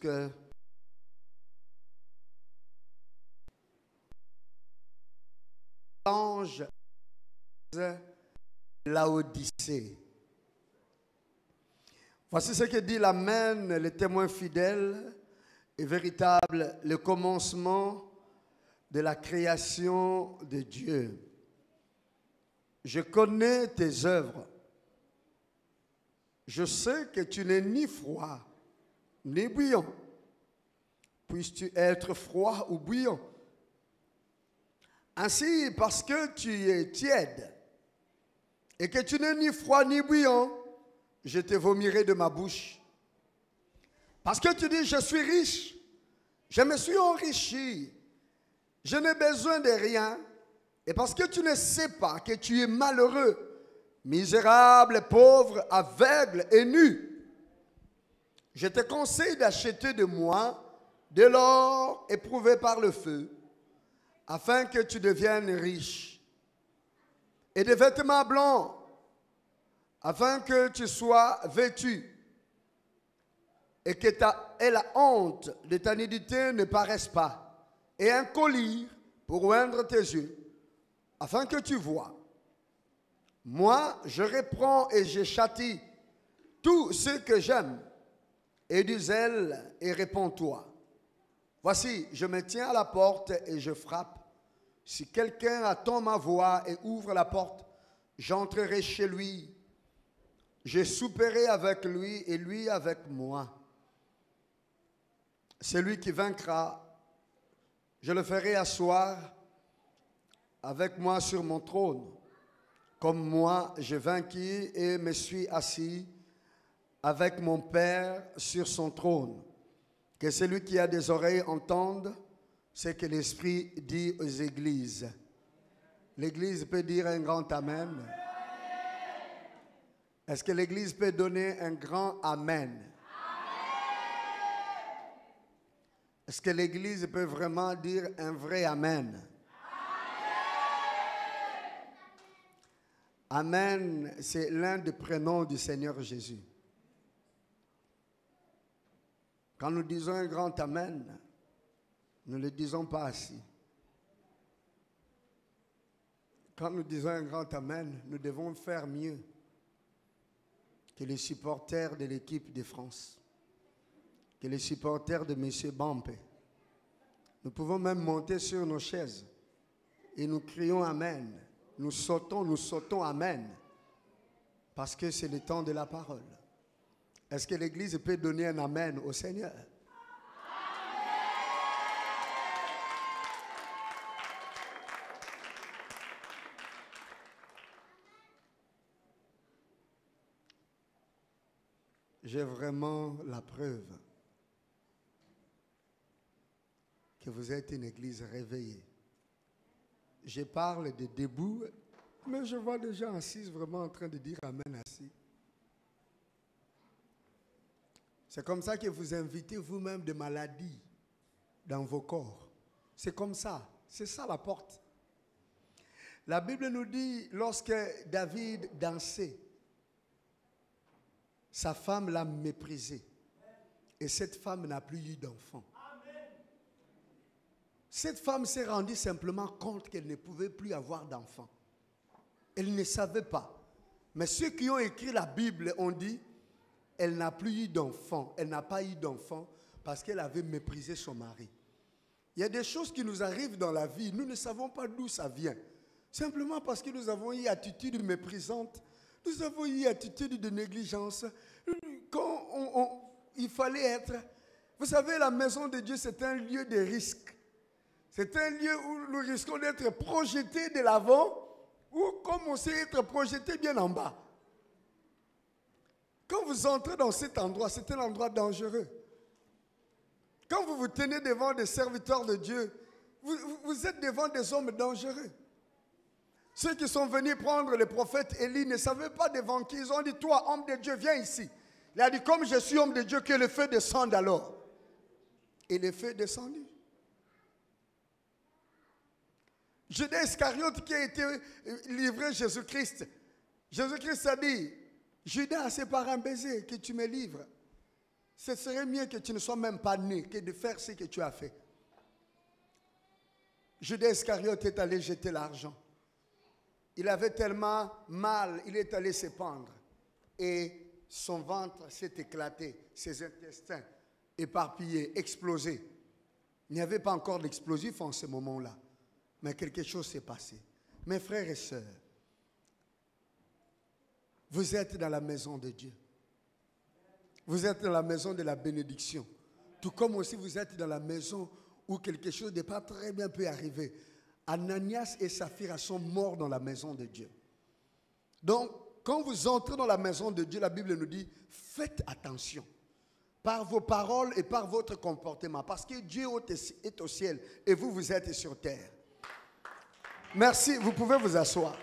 que l'ange de Laodicée. Voici ce que dit l'Amen, le témoin fidèle et véritable, le commencement de la création de Dieu. Je connais tes œuvres. Je sais que tu n'es ni froid, ni bouillant. Puisses-tu être froid ou bouillant? Ainsi, parce que tu es tiède et que tu n'es ni froid ni bouillant, je te vomirai de ma bouche. Parce que tu dis, je suis riche, je me suis enrichi, je n'ai besoin de rien. Et parce que tu ne sais pas que tu es malheureux, misérable, pauvre, aveugle et nu, je te conseille d'acheter de moi de l'or éprouvé par le feu, afin que tu deviennes riche, et des vêtements blancs, afin que tu sois vêtu, et que la honte de ta nudité ne paraisse pas, et un collier pour oindre tes yeux, afin que tu vois. Moi, je reprends et je châtie tous ceux que j'aime, et du zèle, et réponds-toi. Voici, je me tiens à la porte et je frappe. Si quelqu'un attend ma voix et ouvre la porte, j'entrerai chez lui. Je souperai avec lui et lui avec moi. Celui qui vaincra, je le ferai asseoir avec moi sur mon trône, comme moi je vainquis et me suis assis avec mon Père sur son trône. Que celui qui a des oreilles entende ce que l'Esprit dit aux églises. L'Église peut dire un grand Amen. Est-ce que l'Église peut donner un grand Amen? Est-ce que l'Église peut vraiment dire un vrai Amen? Amen, c'est l'un des prénoms du Seigneur Jésus. Quand nous disons un grand Amen, nous ne le disons pas assis. Quand nous disons un grand Amen, nous devons faire mieux que les supporters de l'équipe de France, que les supporters de M. Bampé. Nous pouvons même monter sur nos chaises et nous crions Amen. Nous sautons Amen, parce que c'est le temps de la parole. Est-ce que l'Église peut donner un Amen au Seigneur? J'ai vraiment la preuve que vous êtes une église réveillée. Je parle de debout, mais je vois des gens assis vraiment en train de dire Amen assis. C'est comme ça que vous invitez vous-même des maladies dans vos corps. C'est comme ça. C'est ça la porte. La Bible nous dit, lorsque David dansait, sa femme l'a méprisé. Et cette femme n'a plus eu d'enfant. Cette femme s'est rendue simplement compte qu'elle ne pouvait plus avoir d'enfant. Elle ne savait pas. Mais ceux qui ont écrit la Bible ont dit, elle n'a plus eu d'enfant. Elle n'a pas eu d'enfant parce qu'elle avait méprisé son mari. Il y a des choses qui nous arrivent dans la vie. Nous ne savons pas d'où ça vient. Simplement parce que nous avons eu attitude méprisante. Nous avons eu attitude de négligence. Quand il fallait être... Vous savez, la maison de Dieu, c'est un lieu de risque. C'est un lieu où nous risquons d'être projetés de l'avant ou comme on sait être projeté bien en bas. Quand vous entrez dans cet endroit, c'est un endroit dangereux. Quand vous vous tenez devant des serviteurs de Dieu, vous êtes devant des hommes dangereux. Ceux qui sont venus prendre le prophète Élie ne savaient pas devant qui. Ils ont dit, toi, homme de Dieu, viens ici. Il a dit, comme je suis homme de Dieu, que le feu descende alors. Et le feu est descendu. Judas Iscariote qui a été livré Jésus-Christ. Jésus-Christ a dit, Judas, c'est par un baiser que tu me livres. ce serait mieux que tu ne sois même pas né que de faire ce que tu as fait. Judas Iscariote est allé jeter l'argent. Il avait tellement mal, il est allé se pendre. Et son ventre s'est éclaté, ses intestins éparpillés, explosés. Il n'y avait pas encore d'explosif en ce moment-là. Mais quelque chose s'est passé. Mes frères et sœurs, vous êtes dans la maison de Dieu. Vous êtes dans la maison de la bénédiction. Tout comme aussi vous êtes dans la maison où quelque chose n'est pas très bien peut arriver. Ananias et Saphira sont morts dans la maison de Dieu. Donc, quand vous entrez dans la maison de Dieu, la Bible nous dit, faites attention par vos paroles et par votre comportement. Parce que Dieu est au ciel et vous, vous êtes sur terre. Merci, vous pouvez vous asseoir.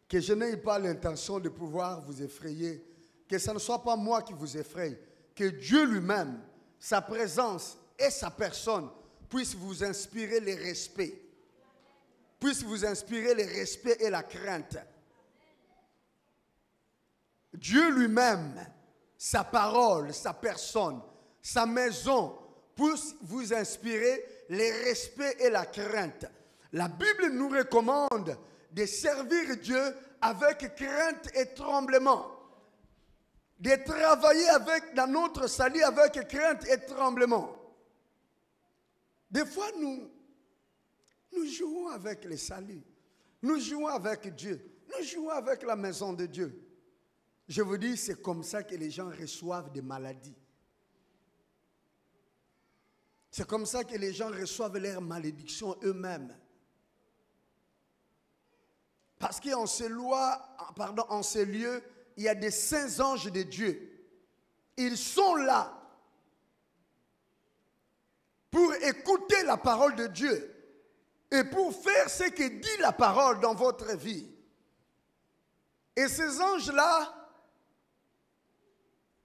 Que je n'ai pas l'intention de pouvoir vous effrayer. Que ce ne soit pas moi qui vous effraie. Que Dieu lui-même, sa présence et sa personne puissent vous inspirer le respect. Puissent vous inspirer le respect et la crainte. Dieu lui-même, sa parole, sa personne, sa maison, puisse vous inspirer le respect et la crainte. La Bible nous recommande de servir Dieu avec crainte et tremblement. De travailler dans notre salut avec crainte et tremblement. Des fois, nous jouons avec le salut. Nous jouons avec Dieu. Nous jouons avec la maison de Dieu. Je vous dis, c'est comme ça que les gens reçoivent des maladies. C'est comme ça que les gens reçoivent leurs malédictions eux-mêmes. Parce qu'en ces lieux, il y a des saints anges de Dieu. Ils sont là pour écouter la parole de Dieu et pour faire ce que dit la parole dans votre vie. Et ces anges-là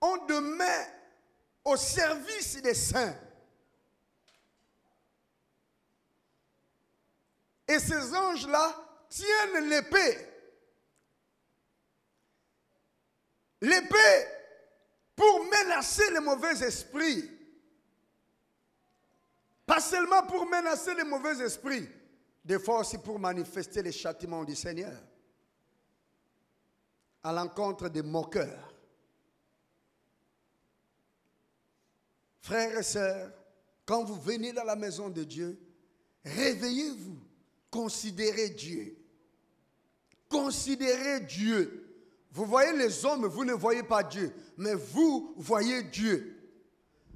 ont de main au service des saints. Et ces anges-là tiennent l'épée. L'épée pour menacer les mauvais esprits. Pas seulement pour menacer les mauvais esprits, des fois aussi pour manifester les châtiments du Seigneur à l'encontre des moqueurs. Frères et sœurs, quand vous venez dans la maison de Dieu, réveillez-vous, considérez Dieu. Considérez Dieu. Vous voyez les hommes, vous ne voyez pas Dieu, mais vous voyez Dieu.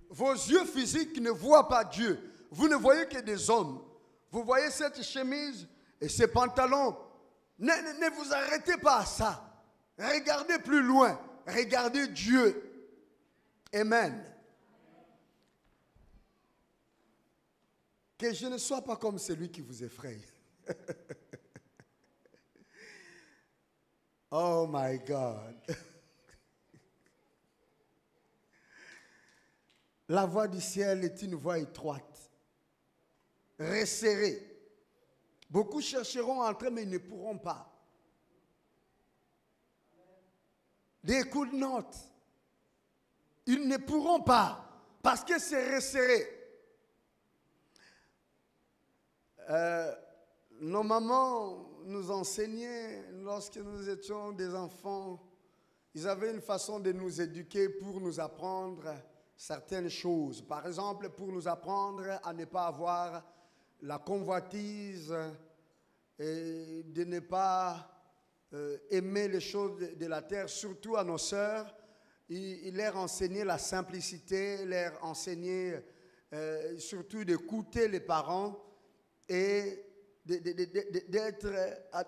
Vos yeux physiques ne voient pas Dieu. Vous ne voyez que des hommes. Vous voyez cette chemise et ces pantalons. Ne vous arrêtez pas à ça. Regardez plus loin. Regardez Dieu. Amen. Que je ne sois pas comme celui qui vous effraie. Oh my God. La voie du ciel est une voie étroite, resserrée. Beaucoup chercheront à entrer, mais ils ne pourront pas. Des coups de notes. Ils ne pourront pas, parce que c'est resserré. Nos mamans nous enseignaient, lorsque nous étions des enfants, ils avaient une façon de nous éduquer pour nous apprendre certaines choses. Par exemple, pour nous apprendre à ne pas avoir la convoitise et de ne pas aimer les choses de la terre, surtout à nos sœurs. Il leur enseignait la simplicité, leur enseignait surtout d'écouter les parents et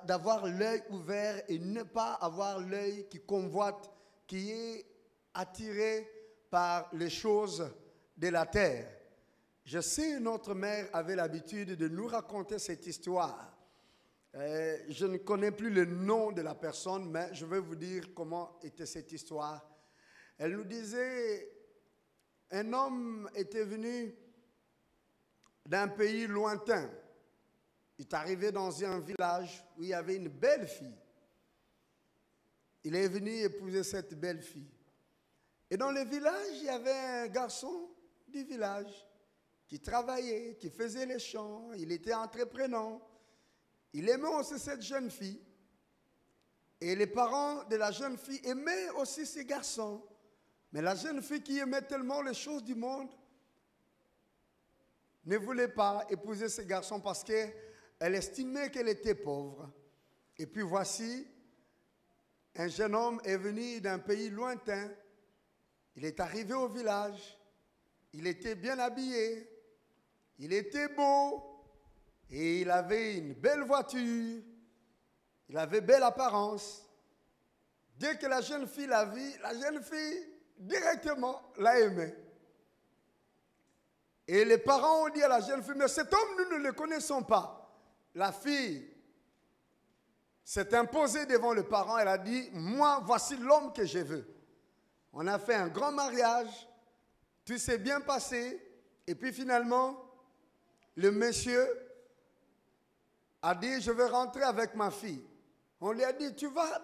d'avoir l'œil ouvert et ne pas avoir l'œil qui convoite, qui est attiré par les choses de la terre. Je sais, notre mère avait l'habitude de nous raconter cette histoire. Je ne connais plus le nom de la personne, mais je vais vous dire comment était cette histoire. Elle nous disait, un homme était venu d'un pays lointain. Il est arrivé dans un village où il y avait une belle fille. Il est venu épouser cette belle fille. Et dans le village, il y avait un garçon du village qui travaillait, qui faisait les champs, il était entreprenant. Il aimait aussi cette jeune fille. Et les parents de la jeune fille aimaient aussi ces garçons. Mais la jeune fille qui aimait tellement les choses du monde ne voulait pas épouser ce garçon parce qu'elle estimait qu'elle était pauvre. Et puis voici, un jeune homme est venu d'un pays lointain. Il est arrivé au village. Il était bien habillé. Il était beau. Et il avait une belle voiture. Il avait belle apparence. Dès que la jeune fille l'a vu, la jeune fille directement l'a aimé. Et les parents ont dit à la jeune fille, mais cet homme, nous ne le connaissons pas. La fille s'est imposée devant le parent. Elle a dit, moi, voici l'homme que je veux. On a fait un grand mariage. Tout s'est bien passé. Et puis finalement, le monsieur a dit, je veux rentrer avec ma fille. On lui a dit, tu vas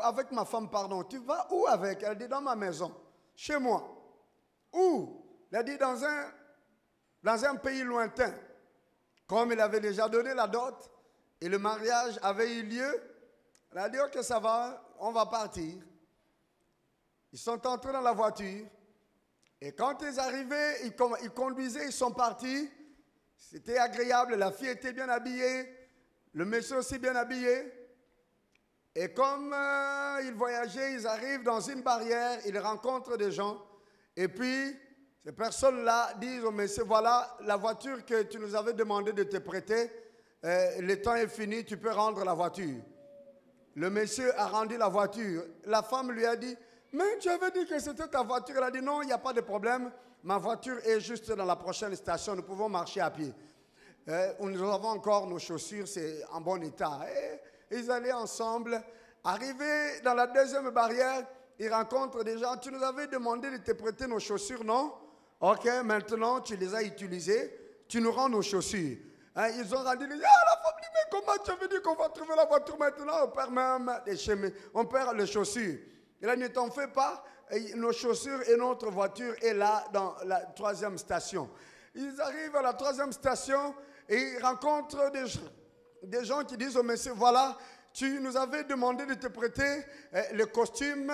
avec ma femme, pardon. Tu vas où avec? Elle a dit, dans ma maison, chez moi. Où? Elle a dit, dans un pays lointain. Comme il avait déjà donné la dot et le mariage avait eu lieu, elle a dit, ok, ça va, on va partir. Ils sont entrés dans la voiture. Et quand ils arrivaient, ils conduisaient, ils sont partis. C'était agréable, la fille était bien habillée, le monsieur aussi bien habillé. Et comme ils voyageaient, ils arrivent dans une barrière, ils rencontrent des gens. Et puis, ces personnes-là disent au monsieur, voilà la voiture que tu nous avais demandé de te prêter. Le temps est fini, tu peux rendre la voiture. Le monsieur a rendu la voiture. La femme lui a dit, mais tu avais dit que c'était ta voiture. Elle a dit, non, il n'y a pas de problème. Ma voiture est juste dans la prochaine station. Nous pouvons marcher à pied. Nous avons encore nos chaussures, c'est en bon état. Et ils allaient ensemble. Arrivés dans la deuxième barrière, ils rencontrent des gens. Tu nous avais demandé de te prêter nos chaussures, non? Ok, maintenant tu les as utilisées. Tu nous rends nos chaussures. Hein, ils ont rendu, la femme dit, mais comment tu avais dit qu'on va trouver la voiture maintenant? On perd même les chemins, on perd les chaussures. Et là, ne t'en fais pas, nos chaussures et notre voiture est là dans la troisième station. Ils arrivent à la troisième station et ils rencontrent des gens qui disent au monsieur, voilà, tu nous avais demandé de te prêter le costume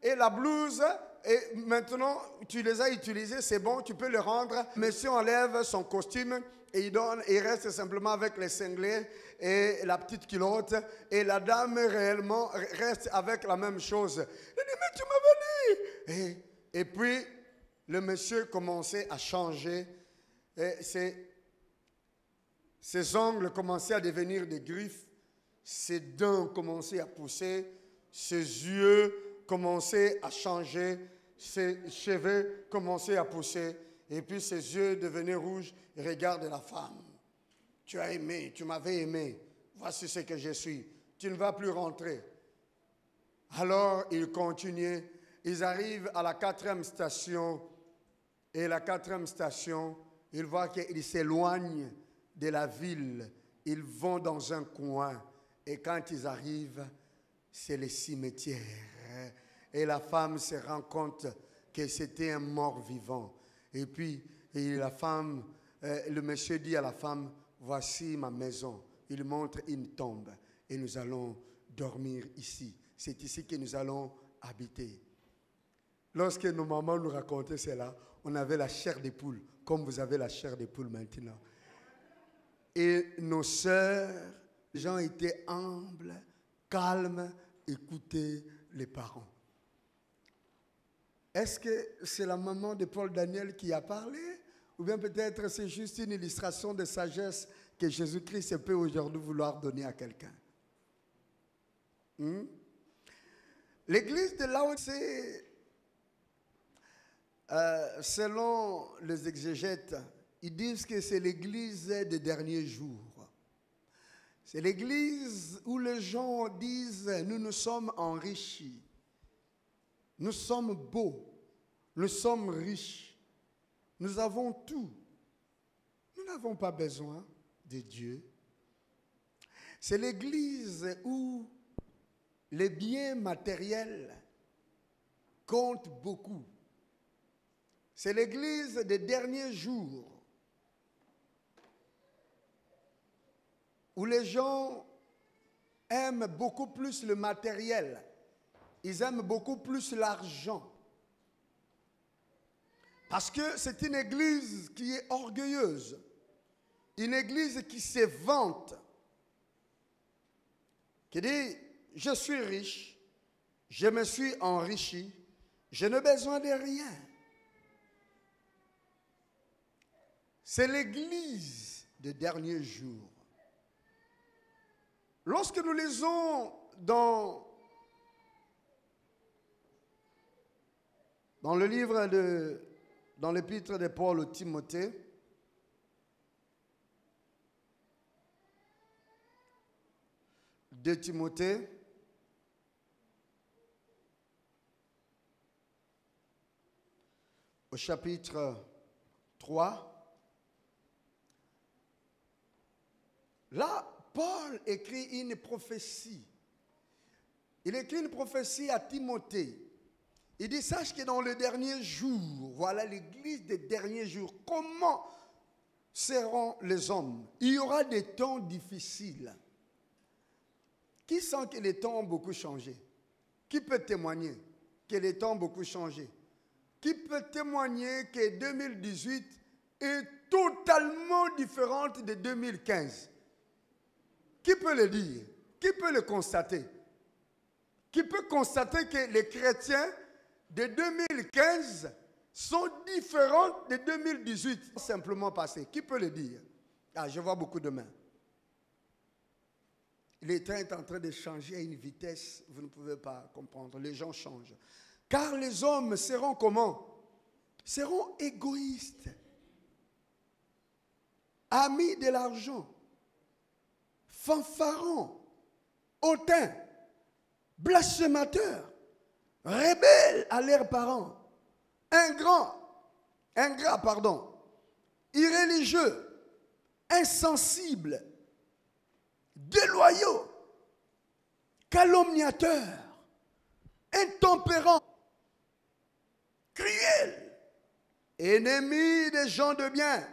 et la blouse et maintenant tu les as utilisés, c'est bon, tu peux le rendre. Monsieur enlève son costume et il reste simplement avec les cinglés et la petite culotte. Et la dame réellement reste avec la même chose. Il dit, mais tu m'avais dit. Et puis, le monsieur commençait à changer. Et ses ongles commençaient à devenir des griffes. Ses dents commençaient à pousser. Ses yeux commençaient à changer. Ses cheveux commençaient à pousser. Et puis ses yeux devenaient rouges. Il regarde la femme. Tu as aimé, tu m'avais aimé. Voici ce que je suis. Tu ne vas plus rentrer. Alors, ils continuent. Ils arrivent à la 4e station. Et la 4e station, ils voient qu'ils s'éloignent de la ville. Ils vont dans un coin. Et quand ils arrivent, c'est le cimetière. Et la femme se rend compte que c'était un mort vivant. Et puis, la femme, le monsieur dit à la femme, voici ma maison. Il montre une tombe et nous allons dormir ici. C'est ici que nous allons habiter. Lorsque nos mamans nous racontaient cela, on avait la chair des poules, comme vous avez la chair des poules maintenant. Et nos sœurs, les gens étaient humbles, calmes, écoutaient les parents. Est-ce que c'est la maman de Paul Daniel qui a parlé? Ou bien peut-être c'est juste une illustration de sagesse que Jésus-Christ peut aujourd'hui vouloir donner à quelqu'un? L'église de Laodicée, selon les exégètes, ils disent que c'est l'église des derniers jours. C'est l'église où les gens disent, nous nous sommes enrichis. Nous sommes beaux, nous sommes riches, nous avons tout. Nous n'avons pas besoin de Dieu. C'est l'église où les biens matériels comptent beaucoup. C'est l'église des derniers jours où les gens aiment beaucoup plus le matériel. Ils aiment beaucoup plus l'argent. Parce que c'est une église qui est orgueilleuse. Une église qui se vante. Qui dit, je suis riche, je me suis enrichi, je n'ai besoin de rien. C'est l'église des derniers jours. Lorsque nous lisons dans le livre dans l'épître de Paul au Timothée, de Timothée, au chapitre 3, là, Paul écrit une prophétie. Il écrit une prophétie à Timothée. Il dit, sache que dans les derniers jours, voilà l'église des derniers jours, comment seront les hommes? Il y aura des temps difficiles. Qui sent que les temps ont beaucoup changé? Qui peut témoigner que les temps ont beaucoup changé? Qui peut témoigner que 2018 est totalement différente de 2015? Qui peut le dire? Qui peut le constater? Qui peut constater que les chrétiens de 2015 sont différents de 2018? Simplement passé. Qui peut le dire? Ah, je vois beaucoup de mains. Le temps est en train de changer à une vitesse, vous ne pouvez pas comprendre. Les gens changent. Car les hommes seront comment? Seront égoïstes, amis de l'argent, fanfarons, hautains, blasphémateurs, rebelles à leurs parents, ingrats, irréligieux, insensibles, déloyaux, calomniateurs, intempérants, cruels, ennemis des gens de bien,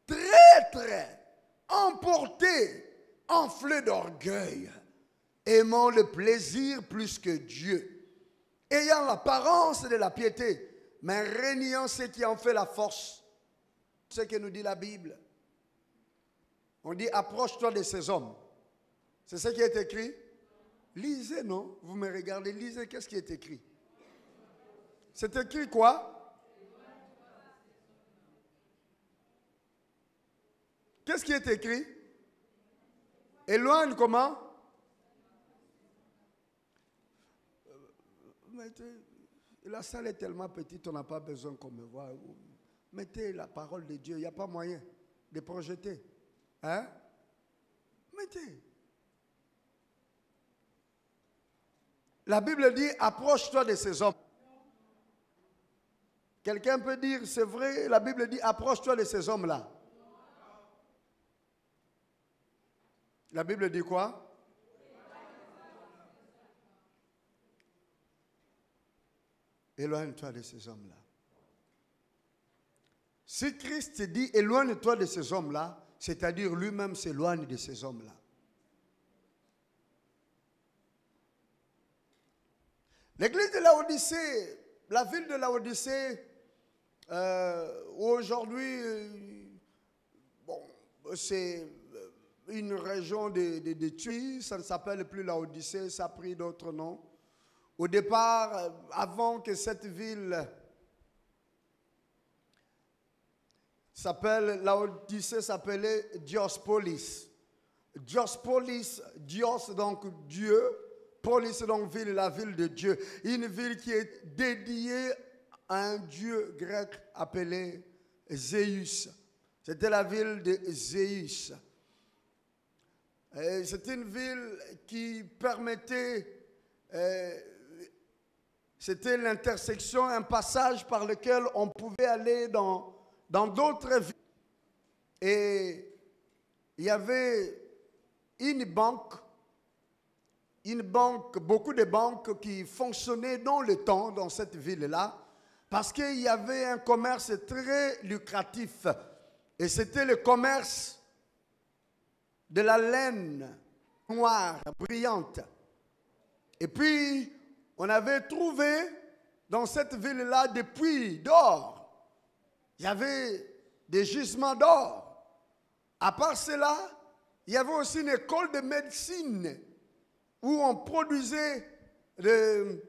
traîtres, emportés, enflés d'orgueil, aimant le plaisir plus que Dieu, ayant l'apparence de la piété, mais reniant ce qui en fait la force. Ce que nous dit la Bible. On dit, approche-toi de ces hommes. C'est ce qui est écrit. Lisez, non? Vous me regardez, lisez, qu'est-ce qui est écrit? C'est écrit quoi? Qu'est-ce qui est écrit? Éloigne comment? La salle est tellement petite, on n'a pas besoin qu'on me voie. Mettez la parole de Dieu, il n'y a pas moyen de projeter. Hein? Mettez. La Bible dit, approche-toi de ces hommes. Quelqu'un peut dire, c'est vrai, la Bible dit, approche-toi de ces hommes-là. La Bible dit quoi? Éloigne-toi de ces hommes-là. Si Christ dit, éloigne-toi de ces hommes-là, c'est-à-dire lui-même s'éloigne de ces hommes-là. L'église de Laodicée, la ville de Laodicée, aujourd'hui, bon, c'est une région de Tunis, ça ne s'appelle plus Laodicée, ça a pris d'autres noms. Au départ, avant que cette ville s'appelle Laodicée, s'appelait Diospolis. Diospolis, Dios donc Dieu, Polis donc ville, la ville de Dieu. Une ville qui est dédiée à un dieu grec appelé Zéus. C'était la ville de Zéus. C'est une ville qui permettait, c'était l'intersection, un passage par lequel on pouvait aller dans d'autres villes. Et il y avait une banque, beaucoup de banques qui fonctionnaient dans le temps, dans cette ville-là, parce qu'il y avait un commerce très lucratif. Et c'était le commerce de la laine noire, brillante. Et puis, on avait trouvé dans cette ville-là des puits d'or. Il y avait des gisements d'or. À part cela, il y avait aussi une école de médecine où on produisait de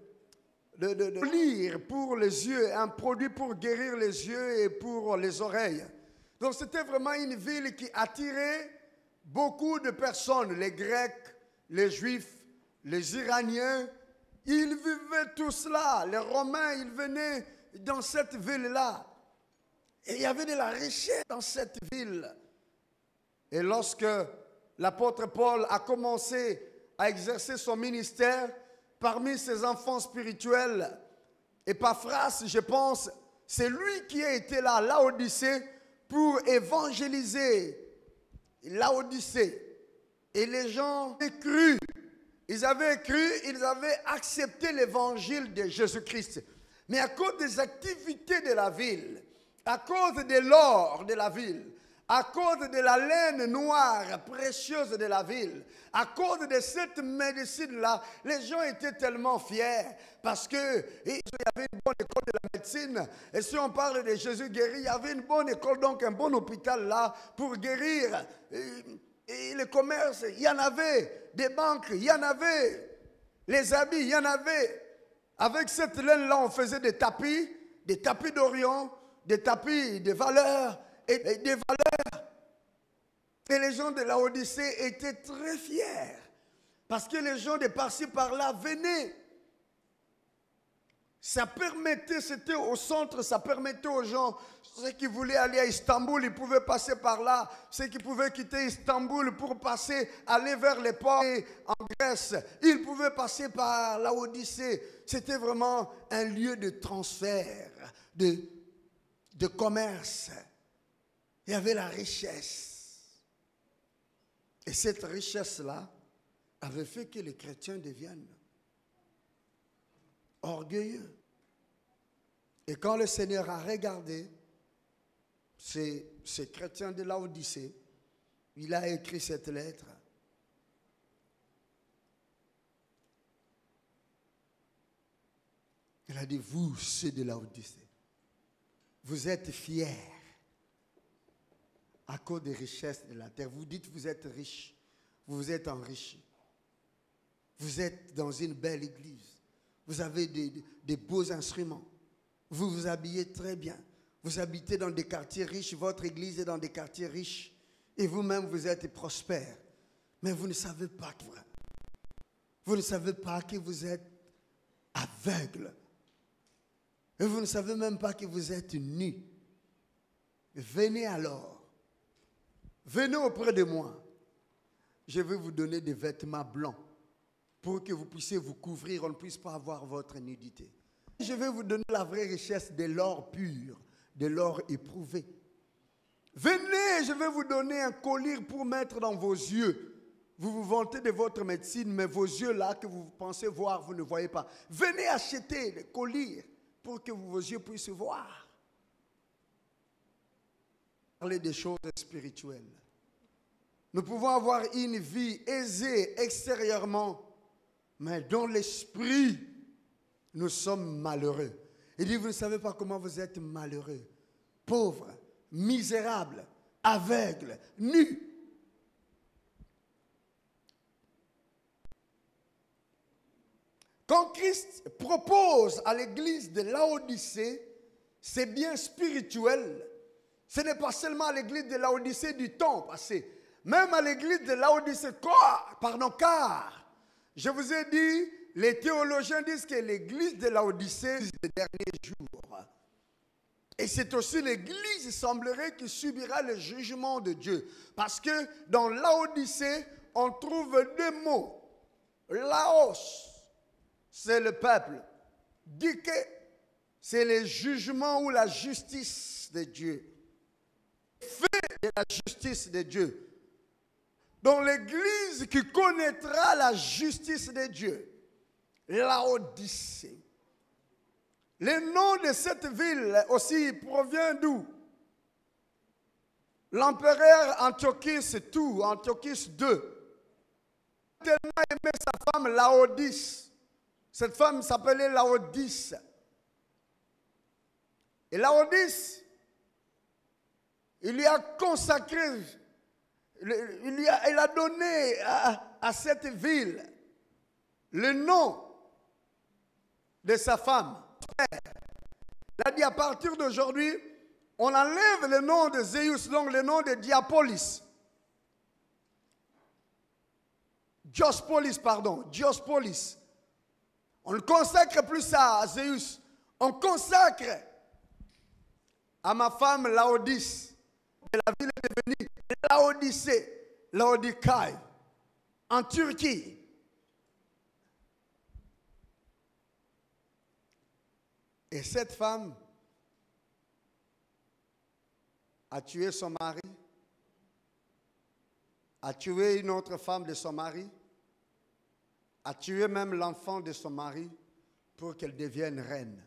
lire pour les yeux, un produit pour guérir les yeux et pour les oreilles. Donc c'était vraiment une ville qui attirait beaucoup de personnes, les Grecs, les Juifs, les Iraniens. Ils vivaient tous là. Les Romains, ils venaient dans cette ville-là. Et il y avait de la richesse dans cette ville. Et lorsque l'apôtre Paul a commencé à exercer son ministère, parmi ses enfants spirituels, Epaphras, je pense, c'est lui qui a été là, Laodicée, pour évangéliser Laodicée. Et les gens avaient cru. Ils avaient accepté l'évangile de Jésus-Christ. Mais à cause des activités de la ville, à cause de l'or de la ville, à cause de la laine noire précieuse de la ville, à cause de cette médecine-là, les gens étaient tellement fiers parce qu'il y avait une bonne école de la médecine. Et si on parle de Jésus guéri, il y avait une bonne école, donc un bon hôpital là pour guérir. Et le commerce, il y en avait. Des banques, il y en avait. Les habits, il y en avait. Avec cette laine-là, on faisait des tapis d'Orient, des tapis de valeur et des valeurs. Et les gens de Laodicée étaient très fiers parce que les gens de par-ci par-là venaient. Ça permettait, c'était au centre, ça permettait aux gens, ceux qui voulaient aller à Istanbul, ils pouvaient passer par là. Ceux qui pouvaient quitter Istanbul pour passer, aller vers les ports en Grèce, ils pouvaient passer par Laodicée. C'était vraiment un lieu de transfert, de commerce. Il y avait la richesse. Et cette richesse-là avait fait que les chrétiens deviennent orgueilleux. Et quand le Seigneur a regardé ces chrétiens de Laodicée, il a écrit cette lettre. Il a dit, vous, ceux de Laodicée, vous êtes fiers à cause des richesses de la terre. Vous dites que vous êtes riches, vous vous êtes enrichis. Vous êtes dans une belle église. Vous avez des beaux instruments. Vous vous habillez très bien. Vous habitez dans des quartiers riches. Votre église est dans des quartiers riches. Et vous-même, vous êtes prospères. Mais vous ne savez pas que vous ne savez pas que vous êtes aveugle. Et vous ne savez même pas que vous êtes nus. Venez alors. Venez auprès de moi. Je vais vous donner des vêtements blancs pour que vous puissiez vous couvrir, on ne puisse pas avoir votre nudité. Je vais vous donner la vraie richesse de l'or pur, de l'or éprouvé. Venez, je vais vous donner un collier pour mettre dans vos yeux. Vous vous vantez de votre médecine, mais vos yeux là que vous pensez voir, vous ne voyez pas. Venez acheter le collier pour que vos yeux puissent voir. Parler des choses spirituelles. Nous pouvons avoir une vie aisée extérieurement, mais dans l'esprit, nous sommes malheureux. Il dit, vous ne savez pas comment vous êtes malheureux, pauvres, misérables, aveugles, nus. Quand Christ propose à l'église de Laodicée, c'est bien spirituel. Ce n'est pas seulement à l'église de Laodicée du temps passé. Même à l'église de Laodicée, car, je vous ai dit, les théologiens disent que l'église de Laodicée, c'est les derniers jours. Et c'est aussi l'église, il semblerait, qui subira le jugement de Dieu. Parce que dans Laodicée, on trouve deux mots. Laos, c'est le peuple. Dike, c'est le jugement ou la justice de Dieu. Fait de la justice de Dieu. Dans l'église qui connaîtra la justice de Dieu, Laodicée. Le nom de cette ville aussi provient d'où? L'empereur Antiochus II, Antiochus II, tellement aimé sa femme Laodice. Cette femme s'appelait Laodice. Et Laodice, il lui a consacré, il a donné à cette ville le nom de sa femme. Il a dit à partir d'aujourd'hui, on enlève le nom de Zéus, donc le nom de Diapolis. Diospolis. On ne consacre plus ça à Zéus. On consacre à ma femme Laodice. Et la ville est devenue Laodicée, Laodicaï, en Turquie. Et cette femme a tué son mari, a tué une autre femme de son mari, a tué même l'enfant de son mari pour qu'elle devienne reine.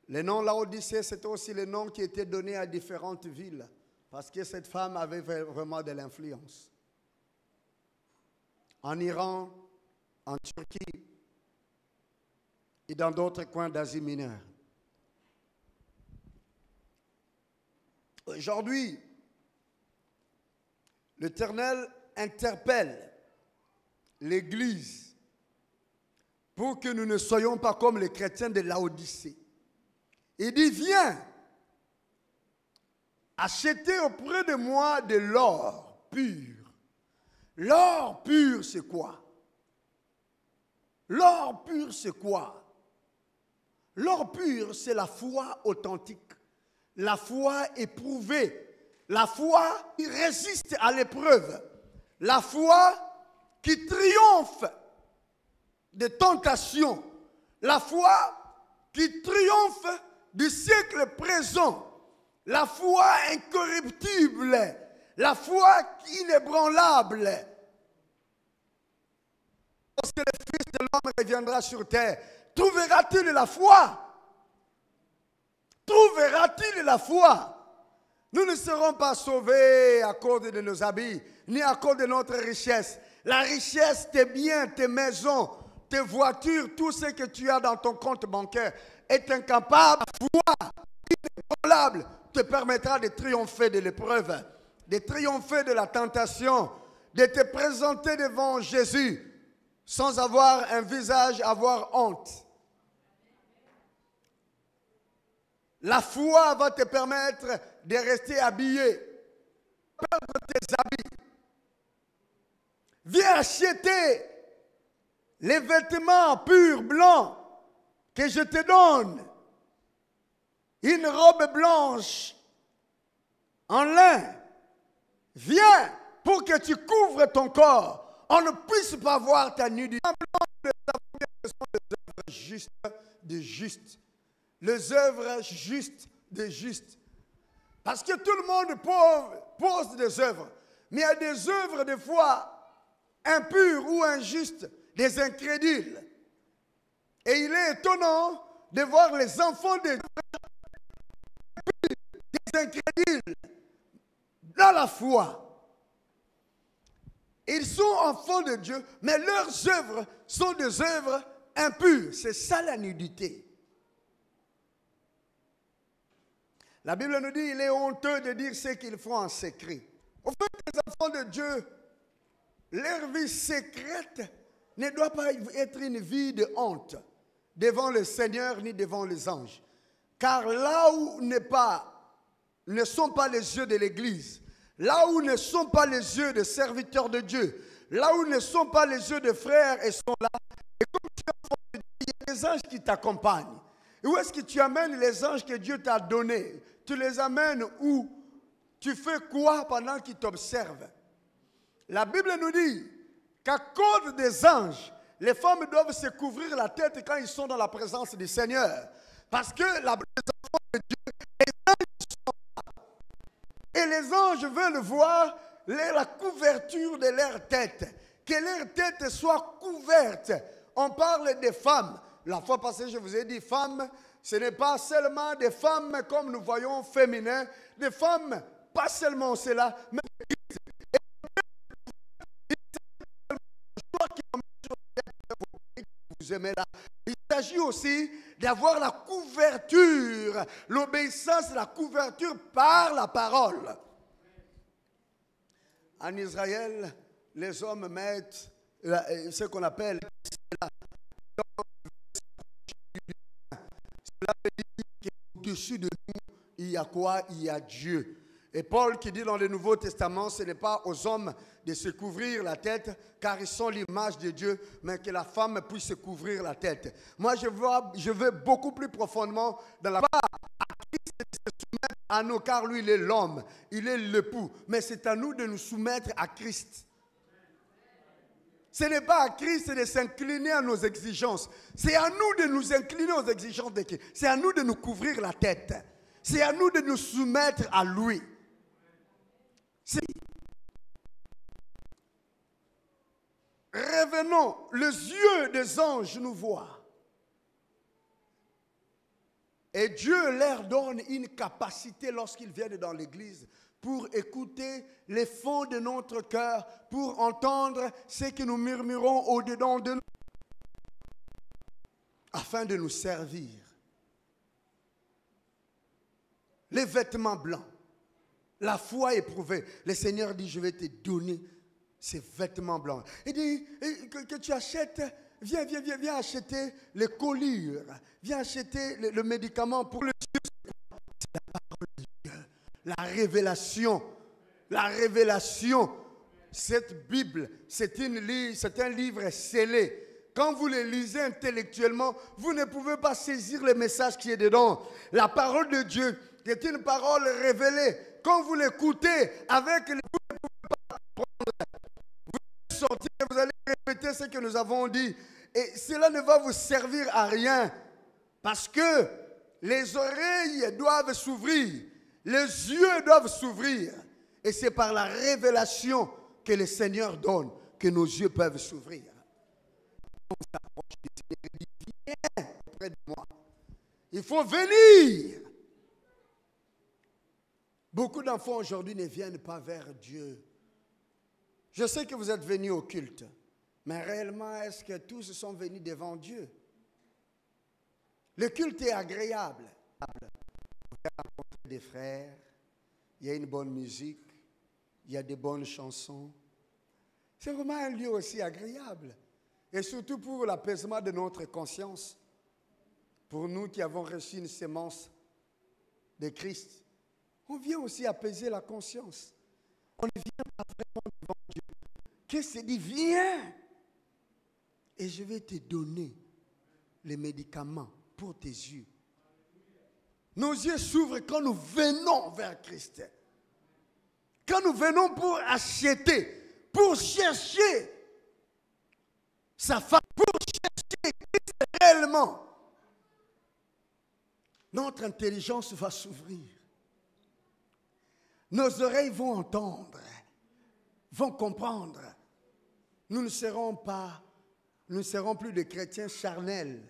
Le nom Laodicée, c'était aussi le nom qui était donné à différentes villes, parce que cette femme avait vraiment de l'influence. En Iran, en Turquie et dans d'autres coins d'Asie mineure. Aujourd'hui, l'Éternel interpelle l'Église pour que nous ne soyons pas comme les chrétiens de Laodicée. Il dit, viens, achetez auprès de moi de l'or pur. L'or pur, c'est quoi? L'or pur, c'est quoi? L'or pur, c'est la foi authentique, la foi éprouvée, la foi qui résiste à l'épreuve, la foi qui triomphe des tentations, la foi qui triomphe du siècle présent, la foi incorruptible, la foi inébranlable. Lorsque le Fils de l'homme reviendra sur terre, trouvera-t-il la foi? Trouvera-t-il la foi? Nous ne serons pas sauvés à cause de nos habits, ni à cause de notre richesse. La richesse, tes biens, tes maisons, tes voitures, tout ce que tu as dans ton compte bancaire est incapable. La foi inébranlable te permettra de triompher de l'épreuve, de triompher de la tentation, de te présenter devant Jésus sans avoir un visage, avoir honte. La foi va te permettre de rester habillé, perdre tes habits. Viens acheter les vêtements purs, blancs, que je te donne. Une robe blanche en lin. Viens pour que tu couvres ton corps. On ne puisse pas voir ta nudité. Nous savons bien que ce sont les œuvres justes de justes. Les œuvres justes de justes. Parce que tout le monde pose des œuvres. Mais il y a des œuvres des fois impures ou injustes, des incrédules. Et il est étonnant de voir les enfants des incrédules dans la foi. Ils sont enfants de Dieu, mais leurs œuvres sont des œuvres impures. C'est ça la nudité. La Bible nous dit qu'il est honteux de dire ce qu'ils font en secret. Au fait, les enfants de Dieu, leur vie secrète ne doit pas être une vie de honte devant le Seigneur ni devant les anges. Car là où ne sont pas les yeux de l'Église, là où ne sont pas les yeux de serviteurs de Dieu, là où ne sont pas les yeux de frères et sont là, et comme tu es enfant de Dieu, il y a des anges qui t'accompagnent. Et où est-ce que tu amènes les anges que Dieu t'a donnés? Tu les amènes où? Tu fais quoi pendant qu'ils t'observent? La Bible nous dit qu'à cause des anges, les femmes doivent se couvrir la tête quand ils sont dans la présence du Seigneur. Parce que les enfants de Dieu, les anges sont là. Et les anges veulent voir la couverture de leur tête. que leur tête soit couverte. On parle des femmes. La fois passée, je vous ai dit, femmes, ce n'est pas seulement des femmes comme nous voyons féminins, des femmes, pas seulement cela, mais vous aimez là. Il s'agit aussi d'avoir la couverture, l'obéissance, la couverture par la parole. En Israël, les hommes mettent ce qu'on appelle cela veut dire qu'au-dessus de nous, il y a quoi? Il y a Dieu. Et Paul qui dit dans le Nouveau Testament, ce n'est pas aux hommes de se couvrir la tête, car ils sont l'image de Dieu, mais que la femme puisse se couvrir la tête. Moi, je veux beaucoup plus profondément dans la part à Christ de se soumettre à nous, car lui, il est l'homme, il est l'époux. Mais c'est à nous de nous soumettre à Christ. Ce n'est pas à Christ de s'incliner à nos exigences. C'est à nous de nous incliner aux exigences de Christ. C'est à nous de nous couvrir la tête. C'est à nous de nous soumettre à lui. Revenons, les yeux des anges nous voient. Et Dieu leur donne une capacité lorsqu'ils viennent dans l'église pour écouter les fonds de notre cœur, pour entendre ce que nous murmurons au-dedans de nous, afin de nous servir. Les vêtements blancs, la foi éprouvée. Le Seigneur dit, je vais te donner ces vêtements blancs. Il dit que tu achètes, viens acheter les collyres, viens acheter le médicament pour le Dieu. C'est la parole de Dieu, la révélation. La révélation, cette Bible, c'est un livre scellé. Quand vous le lisez intellectuellement, vous ne pouvez pas saisir le message qui est dedans. La parole de Dieu, qui est une parole révélée, quand vous l'écoutez avec les... Vous ne pouvez pas prendre. Vous sortir, vous allez répéter ce que nous avons dit. Et cela ne va vous servir à rien. Parce que les oreilles doivent s'ouvrir. Les yeux doivent s'ouvrir. Et c'est par la révélation que le Seigneur donne que nos yeux peuvent s'ouvrir. On s'approche du Seigneur et dit, viens auprès de moi. Il faut venir. Beaucoup d'enfants aujourd'hui ne viennent pas vers Dieu. Je sais que vous êtes venus au culte, mais réellement, est-ce que tous sont venus devant Dieu? Le culte est agréable. Vous pouvez rencontrer des frères, il y a une bonne musique, il y a des bonnes chansons. C'est vraiment un lieu aussi agréable. Et surtout pour l'apaisement de notre conscience. Pour nous qui avons reçu une sémence de Christ, on vient aussi apaiser la conscience. On ne vient pas vraiment devant Dieu. Christ se dit, viens et je vais te donner les médicaments pour tes yeux. Nos yeux s'ouvrent quand nous venons vers Christ. Quand nous venons pour acheter, pour chercher sa femme, pour chercher Christ réellement, notre intelligence va s'ouvrir. Nos oreilles vont entendre, vont comprendre. Nous ne serons plus des chrétiens charnels,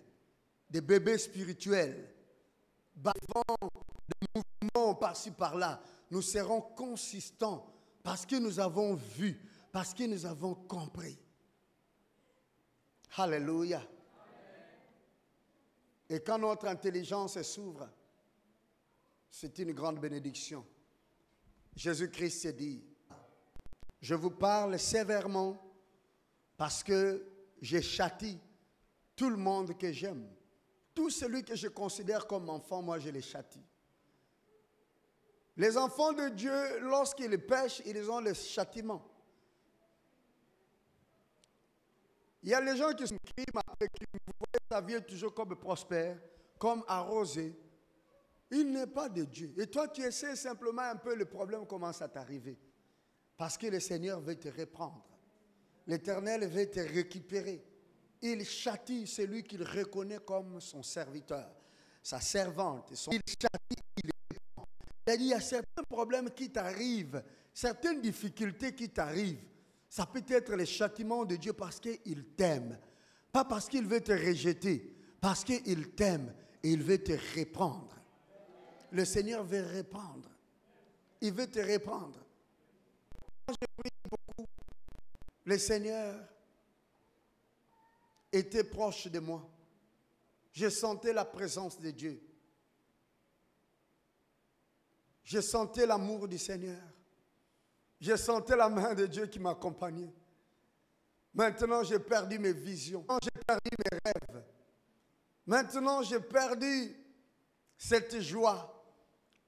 des bébés spirituels, bavant des mouvements par-ci par-là. Nous serons consistants parce que nous avons vu, parce que nous avons compris. Alléluia. Et quand notre intelligence s'ouvre, c'est une grande bénédiction. Jésus-Christ s'est dit, je vous parle sévèrement parce que je châtie tout le monde que j'aime. Tout celui que je considère comme enfant, moi je les châtie. Les enfants de Dieu, lorsqu'ils pêchent, ils ont le châtiment. Il y a les gens qui se criment après crime. Vous voyez, sa vie est toujours comme prospère, comme arrosée. Il n'est pas de Dieu. Et toi, tu essaies simplement un peu, le problème commence à t'arriver. Parce que le Seigneur veut te reprendre. L'Éternel veut te récupérer. Il châtie celui qu'il reconnaît comme son serviteur, sa servante. Il châtie, il reprend. C'est-à-dire, il y a certains problèmes qui t'arrivent, certaines difficultés qui t'arrivent. Ça peut être le châtiment de Dieu parce qu'il t'aime. Pas parce qu'il veut te rejeter. Parce qu'il t'aime et il veut te reprendre. Le Seigneur veut reprendre. Il veut te reprendre. Quand je prie beaucoup, le Seigneur était proche de moi. Je sentais la présence de Dieu. Je sentais l'amour du Seigneur. Je sentais la main de Dieu qui m'accompagnait. Maintenant, j'ai perdu mes visions. J'ai perdu mes rêves. Maintenant, j'ai perdu cette joie.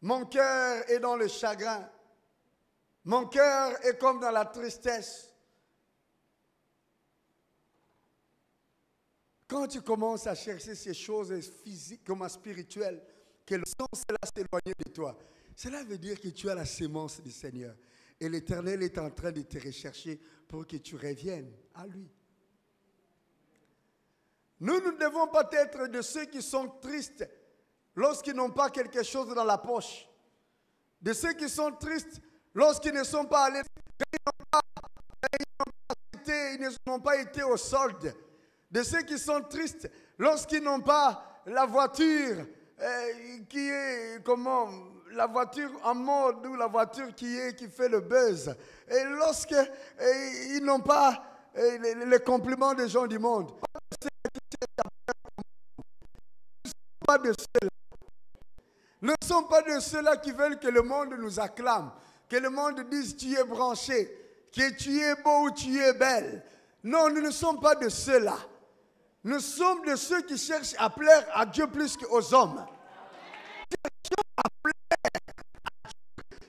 Mon cœur est dans le chagrin. Mon cœur est comme dans la tristesse. Quand tu commences à chercher ces choses physiques comme spirituelles, que le sang cela s'éloigner de toi, cela veut dire que tu as la sémence du Seigneur. Et l'Éternel est en train de te rechercher pour que tu reviennes à lui. Nous ne devons pas être de ceux qui sont tristes lorsqu'ils n'ont pas quelque chose dans la poche. De ceux qui sont tristes lorsqu'ils ne sont pas allés, ils n'ont pas été au solde. De ceux qui sont tristes lorsqu'ils n'ont pas la voiture qui est, la voiture en mode ou la voiture qui fait le buzz. Et lorsqu'ils n'ont pas les compliments des gens du monde. Nous ne sommes pas de ceux-là qui veulent que le monde nous acclame, que le monde dise tu es branché, que tu es beau ou tu es belle. Non, nous ne sommes pas de ceux-là. Nous sommes de ceux qui cherchent à plaire à Dieu plus qu'aux hommes.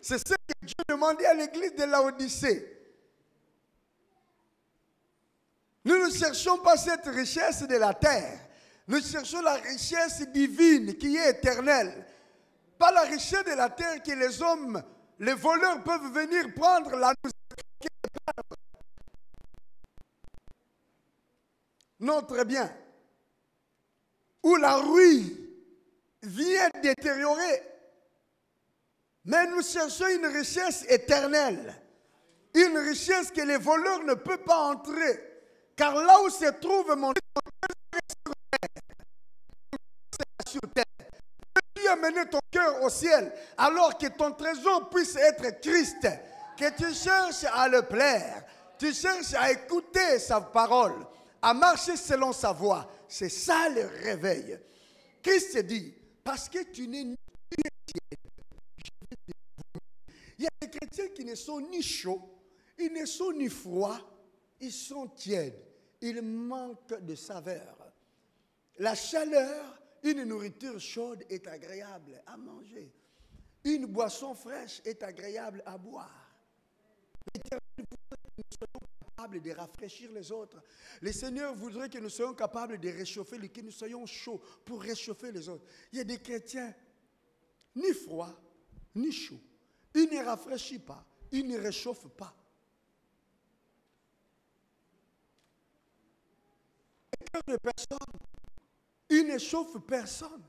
C'est ce que Dieu demandait à l'église de Laodicée. Nous ne cherchons pas cette richesse de la terre. Nous cherchons la richesse divine qui est éternelle. Pas la richesse de la terre que les hommes, les voleurs peuvent venir prendre la notre bien. Où la ruine vient détériorer. Mais nous cherchons une richesse éternelle. Une richesse que les voleurs ne peuvent pas entrer. Car là où se trouve mon sur terre, tu as mené ton cœur au ciel, alors que ton trésor puisse être Christ. Que tu cherches à le plaire. Tu cherches à écouter sa parole, à marcher selon sa voie. C'est ça le réveil. Christ dit, parce que tu n'es ni tiède, il y a des chrétiens qui ne sont ni chauds, ils ne sont ni froids, ils sont tièdes. Ils manquent de saveur. La chaleur, une nourriture chaude est agréable à manger. Une boisson fraîche est agréable à boire. L'Éternel voudrait que nous soyons capables de rafraîchir les autres. Le Seigneur voudrait que nous soyons capables de réchauffer, que nous soyons chauds pour réchauffer les autres. Il y a des chrétiens ni froids, ni chauds. Il ne rafraîchit pas, il ne réchauffe pas. De personne, il ne chauffe personne.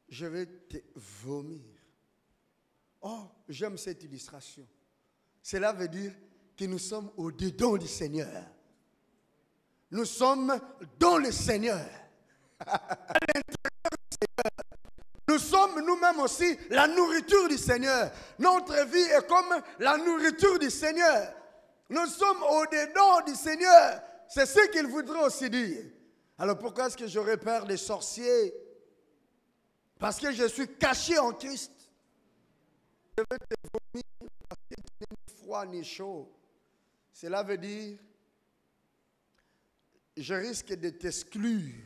Je vais te vomir. Oh, j'aime cette illustration. Cela veut dire que nous sommes au-dedans du Seigneur. Nous sommes dans le Seigneur. À l'intérieur du Seigneur. Nous sommes nous-mêmes aussi la nourriture du Seigneur. Notre vie est comme la nourriture du Seigneur. Nous sommes au-dedans du Seigneur. C'est ce qu'il voudrait aussi dire. Alors pourquoi est-ce que j'aurais peur des sorciers? Parce que je suis caché en Christ. Je veux te vomir parce que tu n'es ni froid ni chaud. Cela veut dire, je risque de t'exclure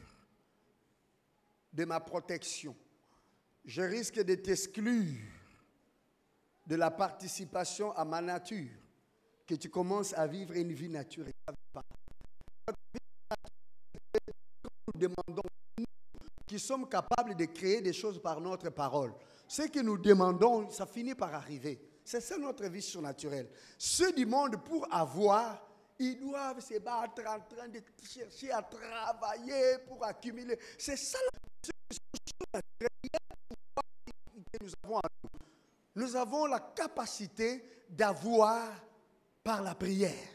de ma protection. Je risque de t'exclure de la participation à ma nature. Que tu commences à vivre une vie naturelle. Nous demandons, nous qui sommes capables de créer des choses par notre parole. Ce que nous demandons, ça finit par arriver. C'est ça notre vie surnaturelle. Ceux du monde, pour avoir, ils doivent se battre en train de chercher à travailler pour accumuler. C'est ça la vie surnaturelle que nous avons en nous. nous avons la capacité d'avoir par la prière.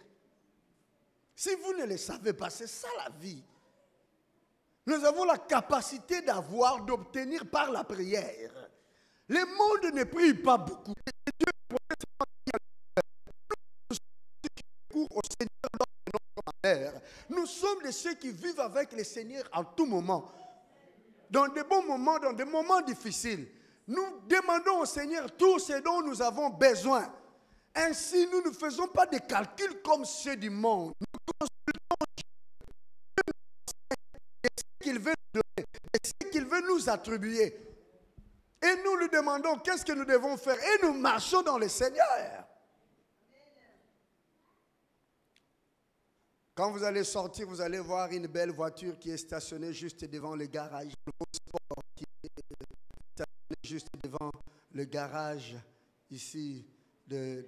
Si vous ne le savez pas, c'est ça la vie. Nous avons la capacité d'avoir, d'obtenir par la prière. Le monde ne prie pas beaucoup. Dieu au Seigneur dans notre manière. Nous sommes de ceux qui vivent avec le Seigneur en tout moment. Dans des bons moments, dans des moments difficiles. Nous demandons au Seigneur tout ce dont nous avons besoin. Ainsi, nous ne faisons pas de calculs comme ceux du monde. Nous consultons ce qu'il veut nous donner, et ce qu'il veut nous attribuer. Et nous lui demandons qu'est-ce que nous devons faire. Et nous marchons dans le Seigneur. Quand vous allez sortir, vous allez voir une belle voiture qui est stationnée juste devant le garage. Qui est stationnée juste devant le garage ici de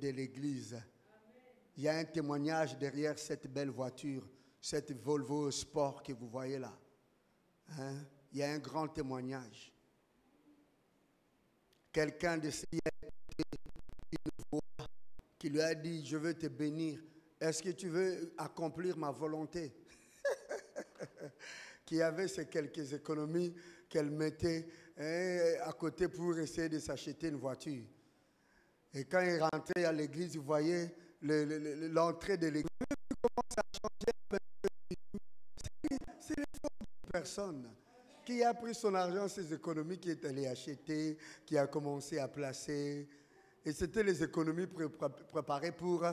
l'église. Il y a un témoignage derrière cette belle voiture, cette Volvo Sport que vous voyez là. Hein? Il y a un grand témoignage. Quelqu'un de ces une voix qui lui a dit, je veux te bénir. Est-ce que tu veux accomplir ma volonté? Qui avait ces quelques économies qu'elle mettait à côté pour essayer de s'acheter une voiture. Et quand il rentrait à l'église, vous voyez l'entrée de l'église. Il commence à changer. C'est l'effort d'une personne qui a pris son argent, ses économies, qui est allé acheter, qui a commencé à placer. Et c'était les économies préparées pour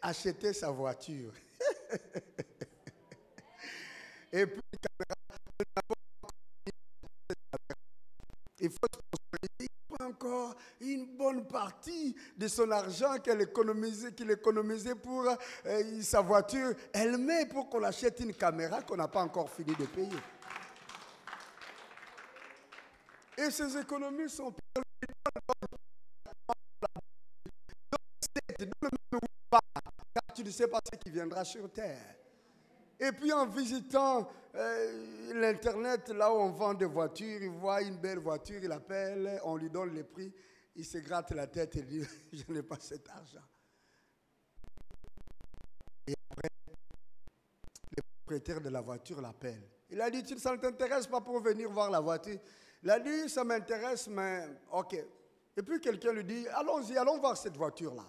acheter sa voiture. Et puis, il faut sponsoriser encore une bonne partie de son argent qu'il économisait pour sa voiture. Elle met pour qu'on achète une caméra qu'on n'a pas encore fini de payer. Et ces économies sont car tu ne sais pas ce qui viendra sur terre. Et puis en visitant l'internet, là où on vend des voitures, il voit une belle voiture, il appelle, on lui donne les prix, il se gratte la tête et dit, je n'ai pas cet argent. Et après, le propriétaire de la voiture l'appelle. Il a dit, ça ne t'intéresse pas pour venir voir la voiture? Il a dit, ça m'intéresse, mais ok. Et puis quelqu'un lui dit, allons-y, allons voir cette voiture-là.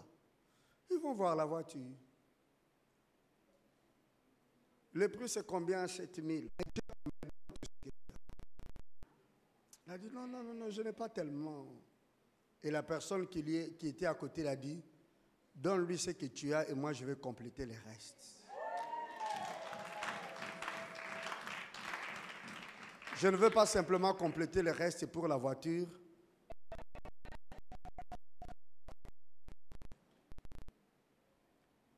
Ils vont voir la voiture. Le prix, c'est combien? 7 000. Il a dit, non, je n'ai pas tellement. Et la personne qui était à côté l'a dit, donne-lui ce que tu as et moi, je vais compléter le reste. Je ne veux pas simplement compléter le reste pour la voiture.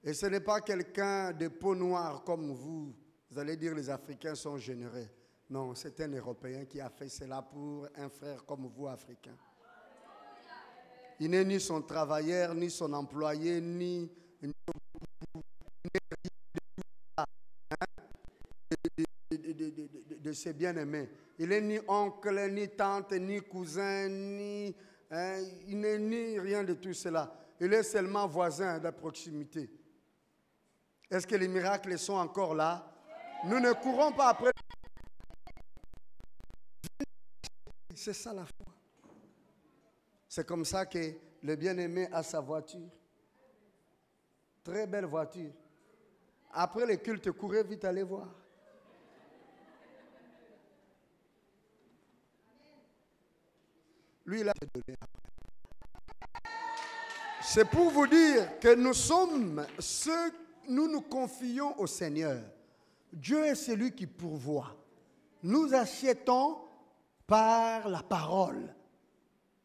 Et ce n'est pas quelqu'un de peau noire comme vous. Vous allez dire les Africains sont généreux. Non, c'est un Européen qui a fait cela pour un frère comme vous, Africain. Il n'est ni son travailleur, ni son employé, ni de ses bien-aimés. Il n'est ni oncle, ni tante, ni cousin, il n'est ni rien de tout cela. Il est seulement voisin de proximité. Est-ce que les miracles sont encore là? Nous ne courons pas après. C'est ça la foi. C'est comme ça que le bien-aimé a sa voiture. Très belle voiture. Après le culte, courez vite, allez voir. Lui, il a donné. C'est pour vous dire que nous sommes ceux, nous nous confions au Seigneur. Dieu est celui qui pourvoit. Nous achetons par la parole.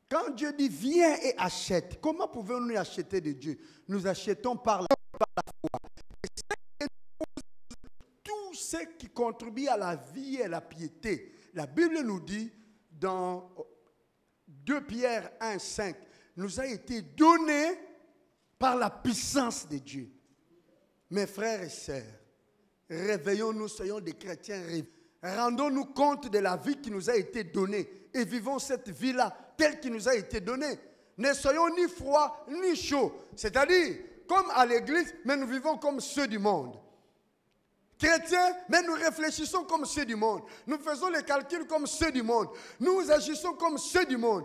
Quand Dieu dit viens et achète, comment pouvons-nous acheter de Dieu? Nous achetons par la foi. Et tout ce qui contribue à la vie et à la piété. La Bible nous dit dans 2 Pierre 1, 5, nous a été donné par la puissance de Dieu. Mes frères et sœurs, réveillons-nous, soyons des chrétiens Rendons-nous compte de la vie qui nous a été donnée et vivons cette vie-là telle qui nous a été donnée. Ne soyons ni froids ni chauds. C'est-à-dire, comme à l'église, mais nous vivons comme ceux du monde. Chrétiens, mais nous réfléchissons comme ceux du monde. Nous faisons les calculs comme ceux du monde. Nous agissons comme ceux du monde.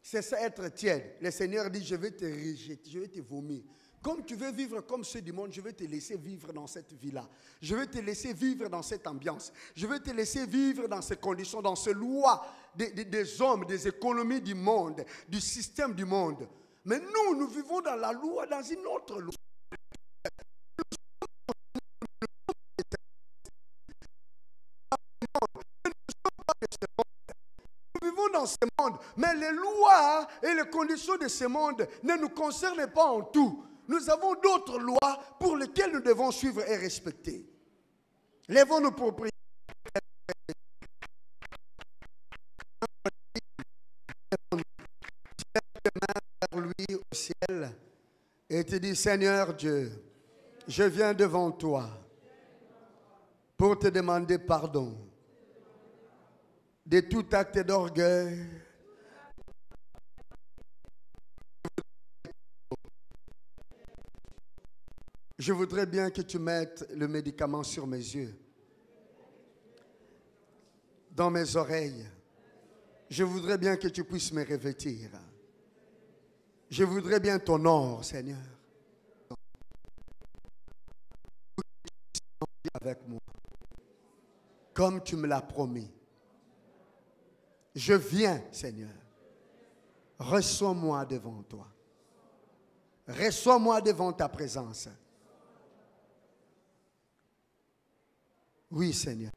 C'est ça être tiède. Le Seigneur dit, je vais te rejeter, je vais te vomir. Comme tu veux vivre comme ceux du monde, je vais te laisser vivre dans cette vie-là. Je vais te laisser vivre dans cette ambiance. Je vais te laisser vivre dans ces conditions, dans ces lois des hommes, des économies du monde, du système du monde. Mais nous vivons dans la loi, dans une autre loi. Nous vivons dans ce monde, mais les lois et les conditions de ce monde ne nous concernent pas en tout. Nous avons d'autres lois pour lesquelles nous devons suivre et respecter. Lèvons-nous pour prier. Vers lui au ciel et te dis, Seigneur Dieu, je viens devant toi pour te demander pardon de tout acte d'orgueil. Je voudrais bien que tu mettes le médicament sur mes yeux, dans mes oreilles. Je voudrais bien que tu puisses me revêtir. Je voudrais bien ton or, Seigneur. Avec moi, comme tu me l'as promis. Je viens, Seigneur. Reçois-moi devant toi. Reçois-moi devant ta présence. Oui, Seigneur.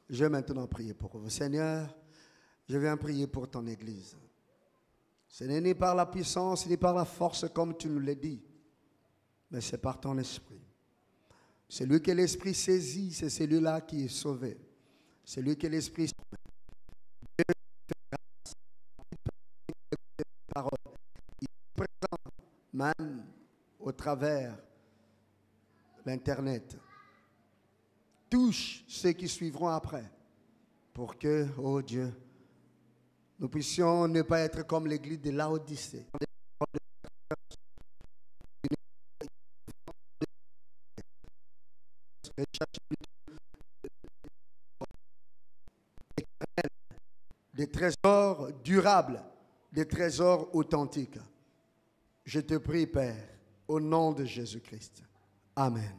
Je vais maintenant prier pour vous. Seigneur, je viens prier pour ton Église. Ce n'est ni par la puissance, ni par la force comme tu nous l'as dit, mais c'est par ton esprit. Celui que l'esprit saisit, c'est celui-là qui est sauvé. Celui que l'esprit Dieu fait grâce, parole. Il est présent même au travers l'Internet. Touche ceux qui suivront après pour que, oh Dieu, nous puissions ne pas être comme l'église de Laodicée. Des trésors durables, des trésors authentiques. Je te prie, Père, au nom de Jésus-Christ. Amen.